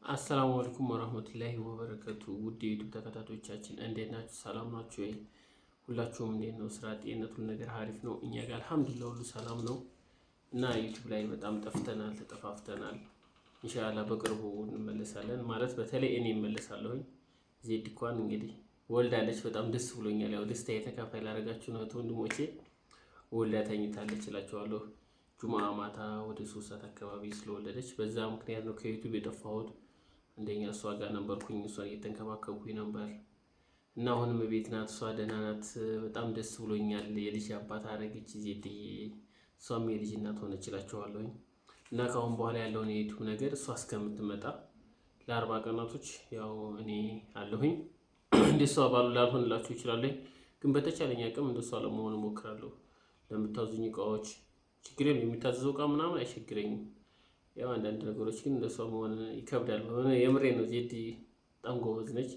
አሰላሙ አለይኩም ወራህመቱላሂ ወበረከቱ። ውድ የዩቲዩብ ተከታታዮቻችን እንዴት ናችሁ? ሰላም ናችሁ ወይ? ሁላችሁም እንዴት ነው? ስራ፣ ጤንነት፣ ሁሉ ነገር አሪፍ ነው? እኛ ጋር አልሐምዱሊላህ ሁሉ ሰላም ነው። እና ዩቲዩብ ላይ በጣም ጠፍተናል፣ ተጠፋፍተናል። ኢንሻአላህ በቅርቡ እንመለሳለን። ማለት በተለይ እኔ እመለሳለሁኝ። ዜድ እንኳን እንግዲህ ወልዳለች። በጣም ደስ ብሎኛል። ያው ደስታ የተካፋይ ላደረጋችሁ ነው ወንድሞቼ። ወልዳ ተኝታለች እላችኋለሁ። ጁምአ ማታ ወደ 3 ሰዓት አካባቢ ስለወለደች በዛ ምክንያት ነው ከዩቲዩብ የጠፋሁት። አንደኛ እሷ ጋር ነበርኩኝ፣ እሷን እየተንከባከብኩኝ ነበር እና አሁንም ቤት ናት፣ እሷ ደህና ናት። በጣም ደስ ብሎኛል። የልጅ አባት አደረገች ዜድዬ፣ እሷም የልጅ እናት ሆነች እላችኋለሁኝ። እና ከአሁን በኋላ ያለውን የዩቲዩብ ነገር እሷ እስከምትመጣ ለ40 ቀናቶች ያው እኔ አለሁኝ። እንደሷ ባሉ ላልሆንላችሁ እችላለሁ፣ ግን በተቻለኝ አቅም እንደሷ ለመሆን እሞክራለሁ። ለምታዙኝ እቃዎች ችግር የለም፣ የሚታዘዘው እቃ ምናምን አይቸግረኝም። ያው አንዳንድ ነገሮች ግን እንደሷ መሆን ይከብዳል። የምሬ ነው። ዜድ በጣም ጎበዝ ነች።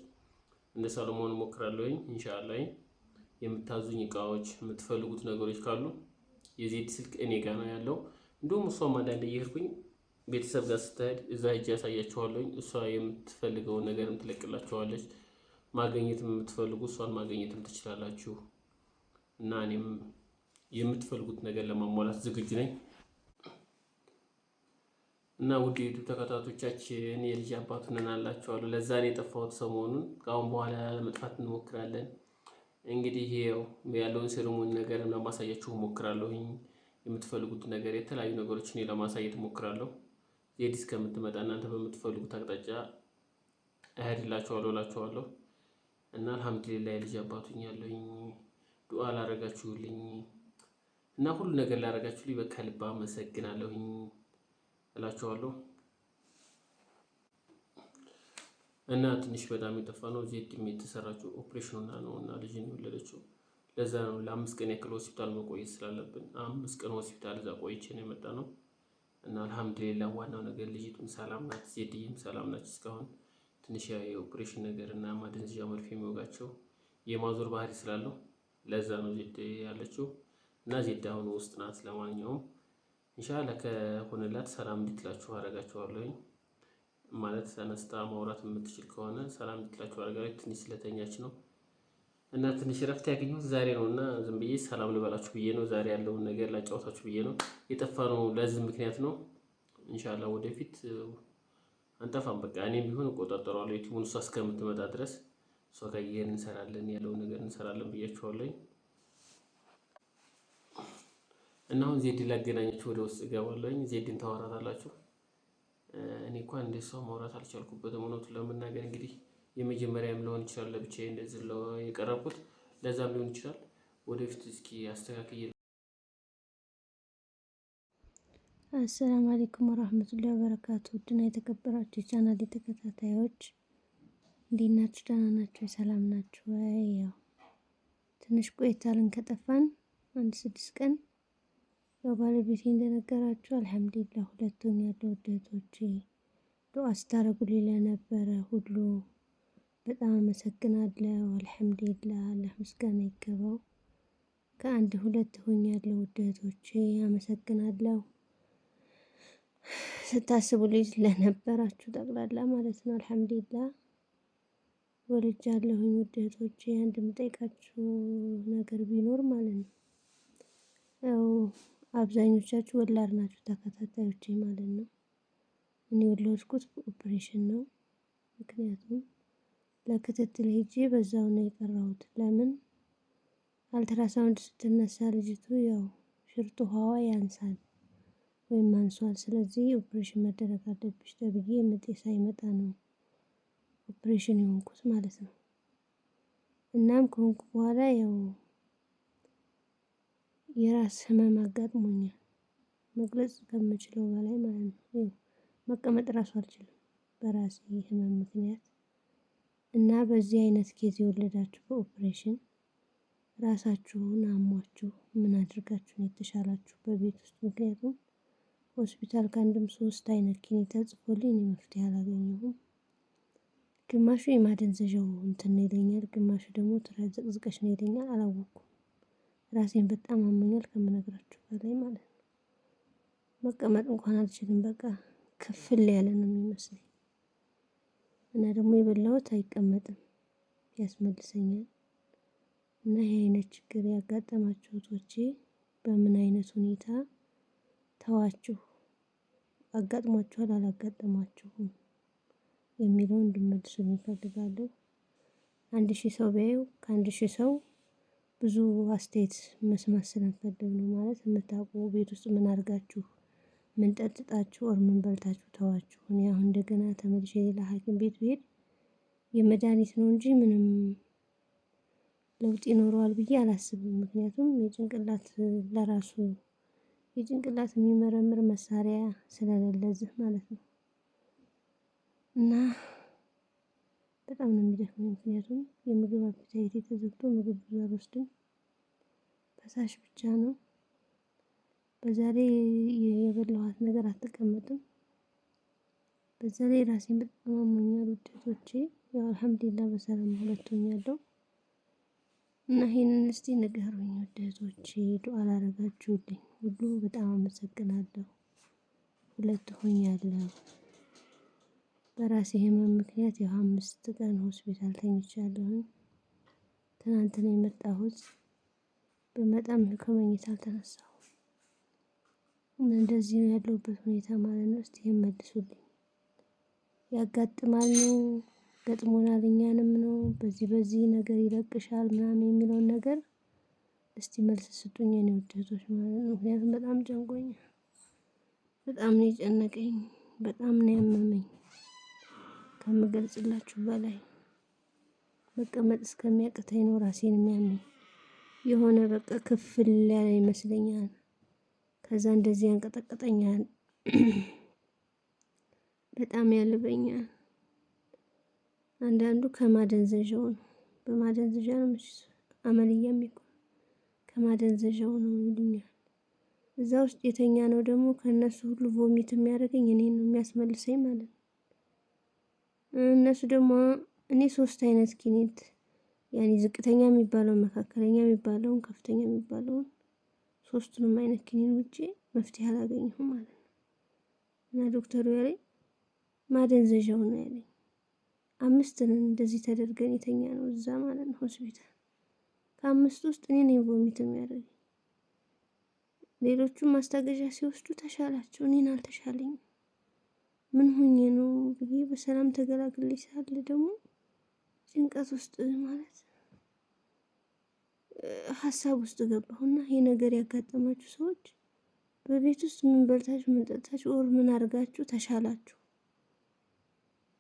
እንደሷ ለመሆን እሞክራለሁኝ ኢንሻአላህ። የምታዙኝ እቃዎች፣ የምትፈልጉት ነገሮች ካሉ የዜድ ስልክ እኔ ጋር ነው ያለው። እንዲሁም እሷም አንዳንድ እየሄድኩኝ ቤተሰብ ጋር ስትሄድ እዛ ሂጅ ያሳያችኋለሁኝ። እሷ የምትፈልገውን ነገርም ትለቅላችኋለች። ማግኘትም የምትፈልጉ እሷን ማግኘትም ትችላላችሁ። እና እኔም የምትፈልጉት ነገር ለማሟላት ዝግጁ ነኝ። እና ውድ ዩቲዩብ ተከታታዮቻችን የልጅ አባቱ ነን አላችኋለሁ። ለዛ ነው የጠፋሁት ሰሞኑን። ከአሁን በኋላ ለመጥፋት እንሞክራለን። እንግዲህ ይሄው ያለውን ሴሬሞኒ ነገር ለማሳያችሁ እሞክራለሁኝ። የምትፈልጉት ነገር የተለያዩ ነገሮችን ለማሳየት እሞክራለሁ። ዜድ እስከምትመጣ እናንተ በምትፈልጉት አቅጣጫ እሄድላችኋለሁ እላችኋለሁ። እና አልሐምዱሊላህ የልጅ አባቱኝ ያለሁኝ። ዱዓ ላረጋችሁልኝ እና ሁሉ ነገር ላረጋችሁልኝ በቃ ልብ አመሰግናለሁኝ እላችኋለሁ። እና ትንሽ በጣም የጠፋ ነው። ዜድም የተሰራችው ኦፕሬሽኑና ነው እና ልጅን የወለደችው ለዛ ነው። ለ5 ቀን ያክል ሆስፒታል መቆየት ስላለብን 5 ቀን ሆስፒታል እዛ ቆይቼ ነው የመጣ ነው። እና አልሐምዱሊላህ ዋናው ነገር ልጅቱም ሰላም ናት፣ ዜድዬም ሰላም ናት። እስካሁን ትንሽ የኦፕሬሽን ነገር እና ማደንዘዣ መርፌ የሚወጋቸው የማዞር ባህሪ ስላለው ለዛ ነው ዜድ ያለችው። እና ዜድ አሁን ውስጥ ናት። ለማንኛውም ኢንሻአላህ ከሆነላት ሰላም እንድትላችሁ አደርጋችኋለሁኝ። ማለት ተነስታ ማውራት የምትችል ከሆነ ሰላም እንድትላችሁ አደርጋለሁ። ትንሽ ስለተኛች ነው እና ትንሽ ረፍት ያገኘሁት ዛሬ ነው እና ዝም ብዬ ሰላም ልበላችሁ ብዬ ነው። ዛሬ ያለውን ነገር ላጫውታችሁ ብዬ ነው የጠፋ ነው። ለዚህ ምክንያት ነው። ኢንሻአላህ ወደፊት አንጠፋም። በቃ እኔም ቢሆን እቆጣጠረዋለሁ ዩቲዩብን እሷ እስከምትመጣ ድረስ። እሷ ጋር ይሄን እንሰራለን፣ ያለውን ነገር እንሰራለን ብያችኋለሁ። እና አሁን ዜድን ላገናኛችሁ ወደ ውስጥ እገባለሁኝ። ዜድን ታወራታላችሁ። እኔ እንኳን እንደ እሷ ማውራት አልቻልኩበትም እውነቱን ለመናገር። እንግዲህ የመጀመሪያም ሊሆን ይችላል ለብቻዬ እንደዚህ የቀረብኩት፣ ለዛም ሊሆን ይችላል። ወደፊት እስኪ አስተካክዬ። አሰላሙ አለይኩም ወራህመቱላሂ ወበረካቱ። ውድና የተከበራችሁ የቻናሌ ተከታታዮች እንዴት ናችሁ? ደህና ናችሁ? ሰላም ናችሁ ወይ? ያው ትንሽ ቆይታልን ከጠፋን 6 ቀን። ያው ባለቤቴ እንደነገራችሁ አልሐምዱሊላህ ሁለቱም ያለው እህቶቼ ዱዓ ስታረጉልኝ ለነበረ ሁሉ በጣም አመሰግናለሁ። አልሐምዱሊላህ አላህ ምስጋና ይገባው። ከአንድ 2 ሆኛለሁ እህቶቼ፣ አመሰግናለሁ። ስታስቡልኝ ለነበራችሁ ጠቅላላ ማለት ነው። አልሐምዱሊላህ ወልጃለሁኝ እህቶቼ። አንድ የምጠይቃችሁ ነገር ቢኖር ማለት ነው ያው አብዛኞቻችሁ ወላድ ናችሁ ተከታታዮቼ ማለት ነው። እኔ የወለድኩት ኦፕሬሽን ነው። ምክንያቱም ለክትትል ሄጄ በዛው ነው የቀረሁት። ለምን አልትራሳውንድ ስትነሳ ልጅቱ ያው ሽርጥ ውሃዋ ያንሳል ወይም አንሷል። ስለዚህ ኦፕሬሽን መደረግ አለብሽ ተብዬ ምጤ ሳይመጣ ነው ኦፕሬሽን የሆንኩት ማለት ነው። እናም ከሆንኩ በኋላ ያው የራስ ህመም አጋጥሞኛል፣ መግለጽ ከምችለው በላይ ማለት ነው። መቀመጥ ራሱ አልችልም በራሴ ህመም ምክንያት። እና በዚህ አይነት ኬዝ የወለዳችሁ በኦፕሬሽን ራሳችሁን አሟችሁ ምን አድርጋችሁ ነው የተሻላችሁ በቤት ውስጥ? ምክንያቱም ሆስፒታል ከአንድም 3 አይነት ኪኒ ተጽፎልኝ እኔ መፍትሄ አላገኘሁም። ግማሹ የማደንዘዣው እንትን ነው ይለኛል፣ ግማሹ ደግሞ ትራዘቅዝቀሽ ነው ይለኛል። አላወኩም። ራሴን በጣም አሞኛል ከምነግራችሁ በላይ ማለት ነው። መቀመጥ እንኳን አልችልም። በቃ ክፍል ያለ ነው የሚመስለኝ። እና ደግሞ የበላሁት አይቀመጥም ያስመልሰኛል። እና ይሄ አይነት ችግር ያጋጠማችሁ እህቶቼ በምን አይነት ሁኔታ ተዋችሁ? አጋጥሟችኋል አላጋጠማችሁም? የሚለውን እንድትመልሱልኝ እፈልጋለሁ። 1000 ሰው ቢያየው ከ1000 ሰው ብዙ አስተያየት መስማት ስለምፈልግ ነው። ማለት የምታውቁ ቤት ውስጥ ምን አድርጋችሁ ምን ጠጥታችሁ ወር ምን በልታችሁ ተዋችሁ? እኔ አሁን እንደገና ተመልሼ ሌላ ሐኪም ቤት ብሄድ የመድኃኒት ነው እንጂ ምንም ለውጥ ይኖረዋል ብዬ አላስብም። ምክንያቱም የጭንቅላት ለራሱ የጭንቅላት የሚመረምር መሳሪያ ስለሌለ እዚህ ማለት ነው። እና በጣም ነው የሚደክመኝ። ምክንያቱም የምግብ አፒታይቴ ተዘግቶ ምግብ ብዙ አልወስድም፣ ፈሳሽ ብቻ ነው። በዛ ላይ የበላኋት ነገር አትቀመጥም። በዛ ላይ ራሴን በጣም አሞኛል ውድ እህቶቼ። ያው አልሐምዱሊላህ በሰላም ሁለት ሆኛለሁ። እና ይሄንን እስቲ ንገሩኝ ውድ እህቶቼ፣ ዱአ ላደረጋችሁልኝ ሁሉ በጣም አመሰግናለሁ። ሁለት ሆኛለሁ። በራሴ ህመም ምክንያት ያው 5 ቀን ሆስፒታል ተኝቻለሁኝ። ትናንት ነው የመጣሁት። በመጣም ከመኝታ አልተነሳሁም። እንደዚህ ነው ያለሁበት ሁኔታ ማለት ነው። እስቲ መልሱልኝ። ያጋጥማል ነው ገጥሞናል እኛንም ነው በዚህ ነገር ይለቅሻል ምናምን የሚለውን ነገር እስቲ መልስ ስጡኝ የኔ ውድ እህቶች ማለት ነው። ምክንያቱም በጣም ጨንቆኛል። በጣም ነው የጨነቀኝ። በጣም ነው ያመመኝ ከምገልጽላችሁ በላይ። መቀመጥ እስከሚያቅተኝ ነው ራሴን የሚያመኝ። የሆነ በቃ ክፍል ያለ ይመስለኛል። ከዛ እንደዚህ ያንቀጠቀጠኛል። በጣም ያልበኛል። አንዳንዱ ከማደንዘዣው ነው። በማደንዘዣ ነው አመልያ የሚሆነው ከማደንዘዣው ነው ይሉኛል። እዛ ውስጥ የተኛ ነው ደግሞ ከእነሱ ሁሉ ቮሚት የሚያደርገኝ እኔን ነው የሚያስመልሰኝ ማለት ነው። እነሱ ደግሞ እኔ 3 አይነት ኪኒት ያኔ ዝቅተኛ የሚባለውን መካከለኛ የሚባለውን ከፍተኛ የሚባለውን 3ቱንም አይነት ኪኒን ውጪ መፍትሄ አላገኘሁም ማለት ነው። እና ዶክተሩ ያለኝ ማደንዘዣው ነው ያለኝ። 5 ነን እንደዚህ ተደርገን የተኛ ነው እዛ ማለት ነው ሆስፒታል። ከ5 ውስጥ እኔ ነኝ ቮሚት የሚያደርገኝ። ሌሎቹም ማስታገዣ ሲወስዱ ተሻላቸው፣ እኔን አልተሻለኝም። ምን ሆኜ ነው ብዬ በሰላም ተገላግሌ ሳለ ደግሞ ጭንቀት ውስጥ ማለት ሀሳብ ውስጥ ገባሁና ይሄ ነገር ያጋጠማችሁ ሰዎች በቤት ውስጥ ምን በልታችሁ ምን ጠጥታችሁ ኦር ምን አድርጋችሁ ተሻላችሁ?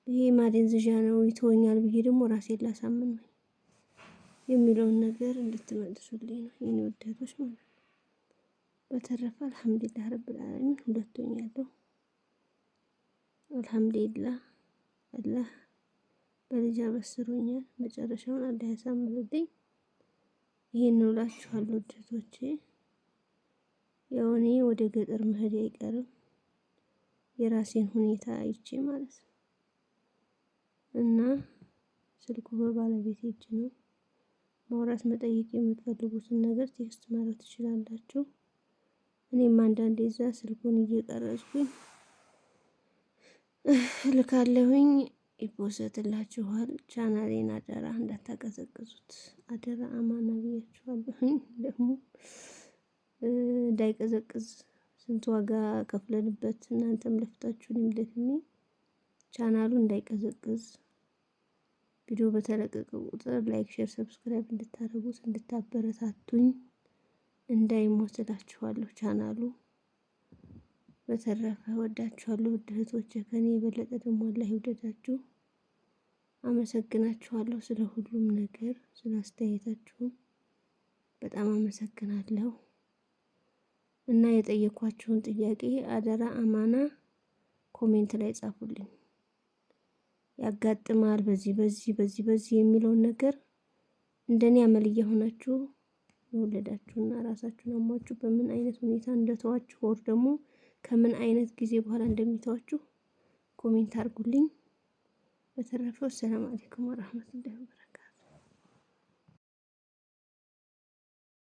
ይሄ ማደንዘዣ ነው ይተወኛል ብዬ ደግሞ ራሴን ላሳምን ነው የሚለውን ነገር እንድትመልሱልኝ ነው የኔ ውድ እህቶች ማለት ነው። በተረፈ አልሐምዱሊላህ ረብል ዓለሚን ሁለት ሆኛለሁ። አልሐምዱሊላህ አላህ በልጅ አበስሮኛል። መጨረሻውን አላህ ያሳምርልኝ። ይሄን ነው እላችኋለሁ ውድ እህቶቼ። ያው እኔ ወደ ገጠር መሄድ አይቀርም የራሴን ሁኔታ አይቼ ማለት ነው። እና ስልኩ በባለቤቴ እጅ ነው። ማውራት መጠየቅ የምትፈልጉትን ነገር ቴክስት ማድረግ ትችላላችሁ። እኔም አንዳንዴ እዛ ስልኩን እየቀረጽኩኝ ልካለሁኝ፣ ይፖስትላችኋል። ቻናሌን አደራ እንዳታቀዘቅዙት፣ አደራ አማና ብያችኋለሁኝ። ደግሞ እንዳይቀዘቅዝ ስንት ዋጋ ከፍለንበት እናንተም ለፍታችሁ እኔም ደክሜ ቻናሉ እንዳይቀዘቅዝ ቪዲዮ በተለቀቀ ቁጥር ላይክ፣ ሼር፣ ሰብስክራይብ እንድታደርጉት እንድታበረታቱኝ እንዳይሞት እላችኋለሁ ቻናሉ። በተረፈ ወዳችኋለሁ ውድ እህቶቼ። ከኔ የበለጠ ደግሞ አላህ ይውደዳችሁ። አመሰግናችኋለሁ ስለ ሁሉም ነገር፣ ስለ አስተያየታችሁም በጣም አመሰግናለሁ። እና የጠየኳችሁን ጥያቄ አደራ አማና ኮሜንት ላይ ጻፉልኝ። ያጋጥማል በዚህ የሚለውን ነገር እንደኔ አመልያ ሆናችሁ የወለዳችሁና ራሳችሁን አሟችሁ በምን አይነት ሁኔታ እንደተዋችሁ ወር ደግሞ ከምን አይነት ጊዜ በኋላ እንደሚተዋችሁ ኮሜንት አድርጉልኝ። በተረፈው ሰላም አለይኩም ወራህመቱላሂ ወበረካቱ።